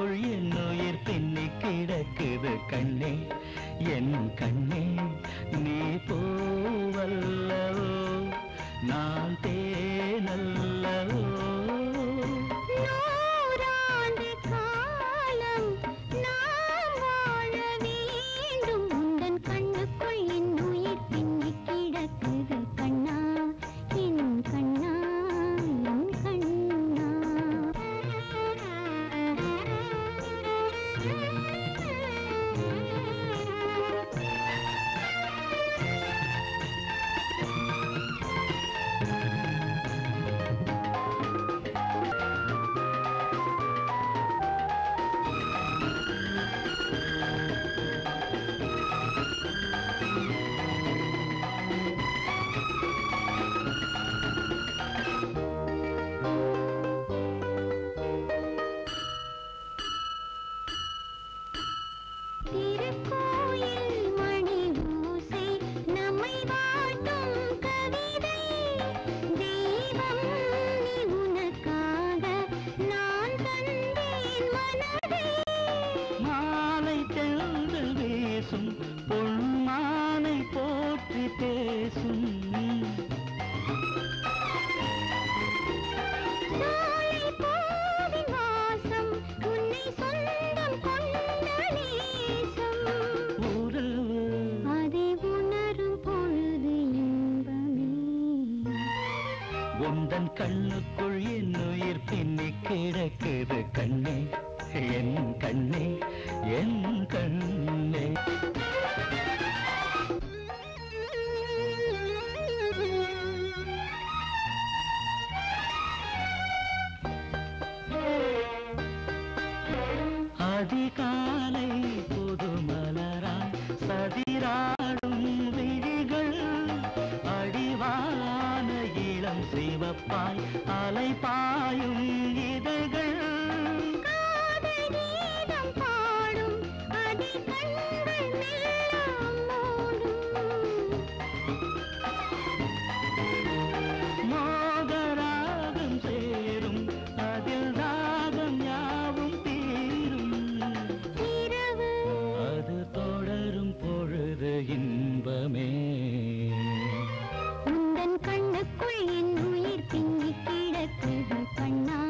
கண்ணுக்குள் என் உயிர் பின்னி கிடக்குது கண்ணே என் கண்ணே நீ பூவல்லவோ நான் தேனல்லவோ நூறாண்டு காலம் நாம் வாழ வேண்டும் உந்தன் கண்ணுக்குள் என் உயிர் பின்னி கிடக்குது கண்ணா என் கண்ணா என் கண்ணா திருக்கோயில் மணி ஓசை நம்மை வாட்டும் கவிதை தெய்வம் நீ உனக்காக நான் தந்தேன் மனதை மாலை தென்றல் வீசும் பொன்மானை போற்றி பேசும் சோலை பூவின் வாசம் உன்னை சொந்தம் கொண்ட நேசம் உறவு அதை உணரும் பொழுது இன்பமே உந்தன் கண்ணுக்குள் என் உயிர் பின்னி கிடக்குது கண்ணே என் கண்ணே என் கண்ணே அதிகாலை புதுமலராய் சதிராடும் விழிகள் அடிவான இளம் சிவப்பாய் அலைபாயும் இதழ்கள் காதல் கீதம் பாடும் அதை கண்கள் மெல்ல மூடும் மோகராகம் சேரும் அதில் தாகம் யாவும் தீரும் இரவு அது தொடரும் பொழுது இன்பமே உந்தன் கண்ணுக்குள் என் உயிர் பின்னி கிடக்குது கண்ணா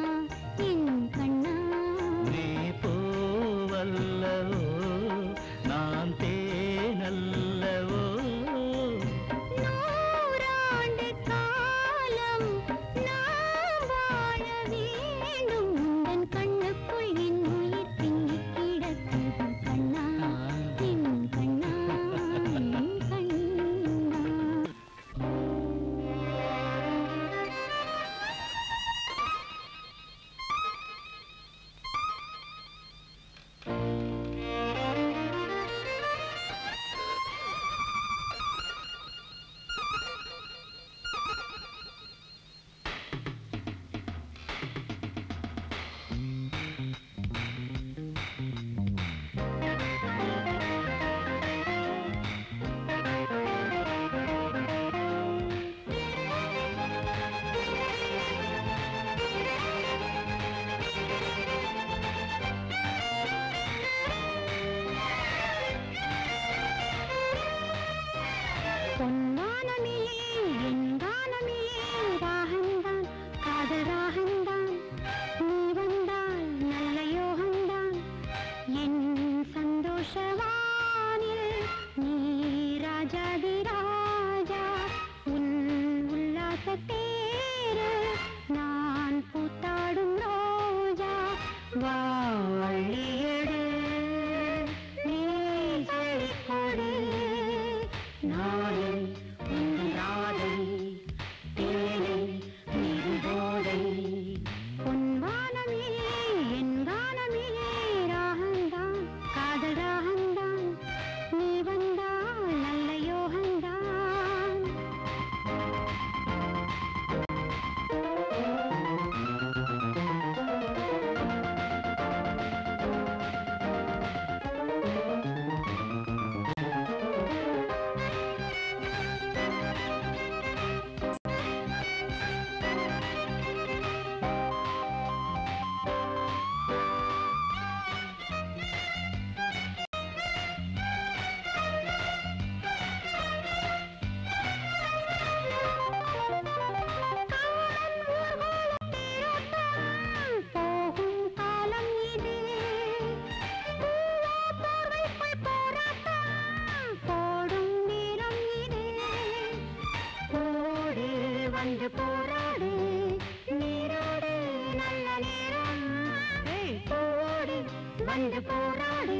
வந்து போராடு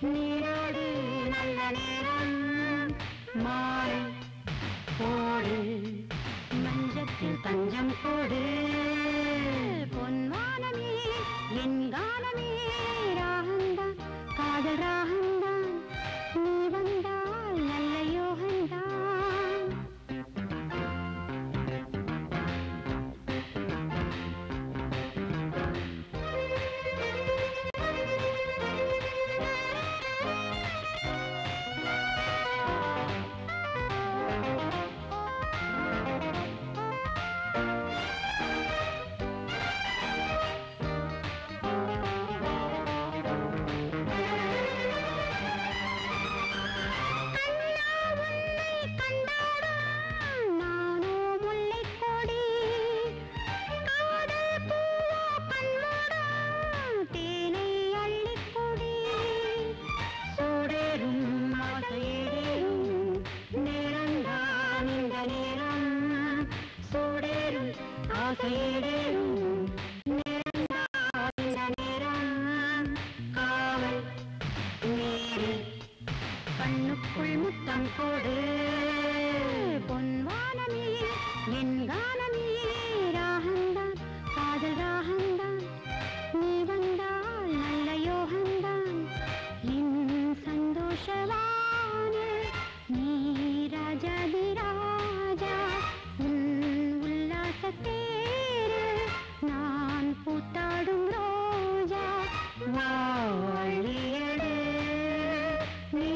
நீராடு நல்ல நேரம் மாலை போடு மஞ்சத்தில் தஞ்சம் போடு பொன்வானமே என் கானமே ராகந்தான் காதல் ராகந்தான் நீ வந்தால் நல்ல யோகந்தான் கண்ணுக்குள் முத்தம் போடு பொன்வானமே என் கானமே ராகந்தான் காதல் ராகந்தான் நீ வந்தால் நல்ல யோகந்தான் என் சந்தோஷவான நீ ராஜாதி ராஜா உன் உல்லாசத்தேரு நான் பூத்தாடும் ரோஜா வாழியடு நீ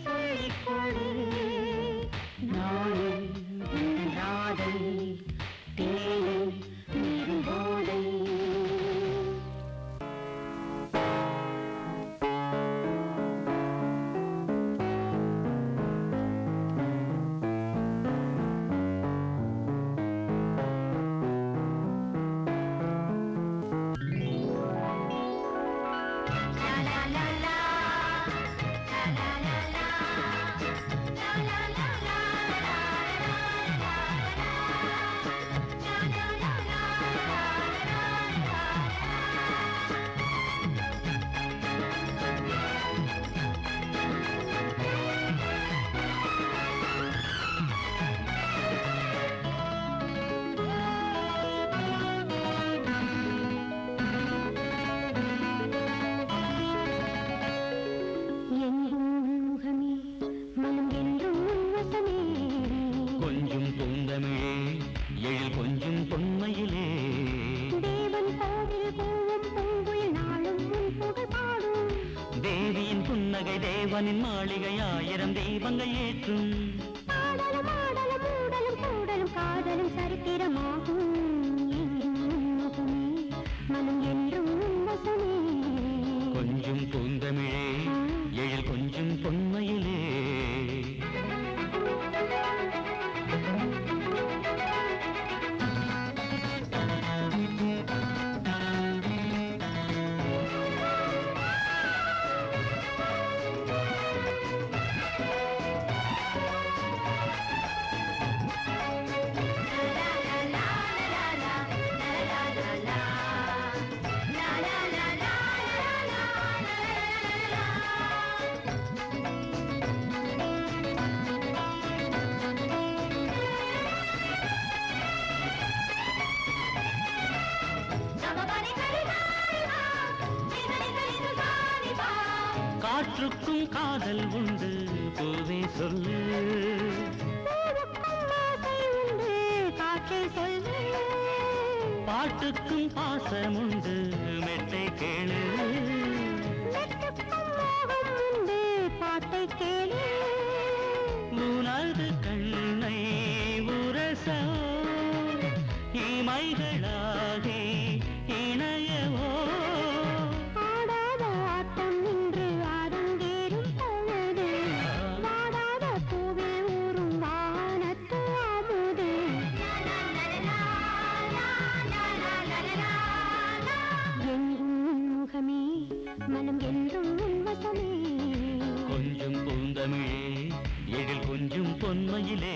சொல்லிக் கொடு நாளை ராதை தேனை நீரும் போதை கொஞ்சம் பூந்தமிழே எழில் கொஞ்சம் பொன்மையிலே தேவன் கோவில் பூவும் பூங்குயில் நாளும் உன் புகழ் பாடும் தேவியின் புன்னகை தேவனின் மாளிகை 1000 தெய்வங்கள் ஏற்றும் ஆடலும் ஆடலும் ஊடலும் கூடலும் காதலும் சரித்திரமாகும் முகமே மனம் என்றும் வசமே கொஞ்சம் பூந்தமிழே எழில் கொஞ்சம் பொன்மையிலே காற்றுக்கும் காதல் உண்டு பூவே சொல்லு காற்றை சொல்லு பாட்டுக்கும் பாசம் உண்டு மெட்டை கேளு உண்டு பாட்டை கேளு உனது கண்ணை உரச இமைகளாகி இணையவோ ஆடாத ஆட்டம் இன்று அரங்கேறும் பொழுது வாடாத பூவில் ஊறும் வானத்து அமுது எங்கும் முகமே மனம் என்றும் வசமே கொஞ்சம் பூந்தமிழே எழில் கொஞ்சம் பொன்மையிலே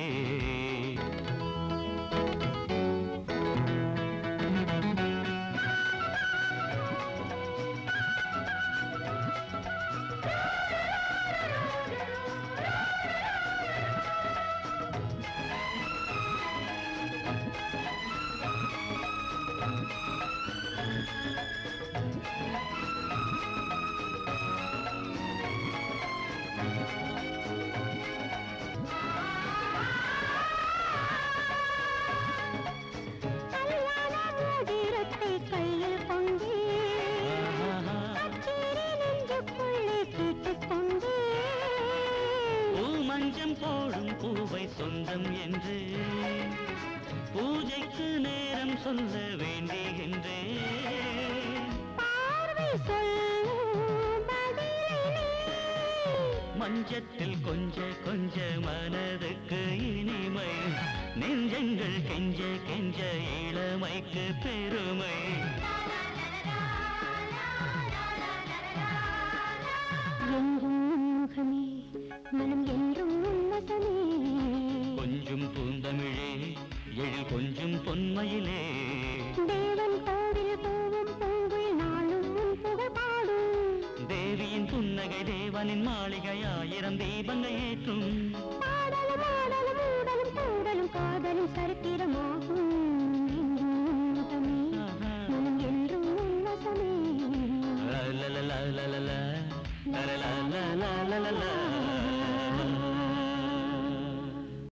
மஞ்சம் போடும் பூவை சொந்தம் என்று பூஜைக்கு நேரம் சொல்ல வேண்டுகின்றேன். மஞ்சத்தில் கொஞ்ச கொஞ்ச மனதுக்கு இனிமை, நெஞ்சங்கள் கெஞ்ச கெஞ்ச இளமைக்கு பெருமை. முகமே மனம் என்றும் உன்வசமே, கொஞ்சம் பூந்தமிழே எழில் கொஞ்சம் பொன்மையிலே. தேவன் கோவில் போவும் பூங்குயில் நாளும் உன் புகழ் பாடும். தேவியின் புன்னகை தேவனின் மாளிகை 1000 தீபங்கள் ஏற்றும். பாடலும் ஆடலும் ஊடலும் கூடலும் காதலும் சரி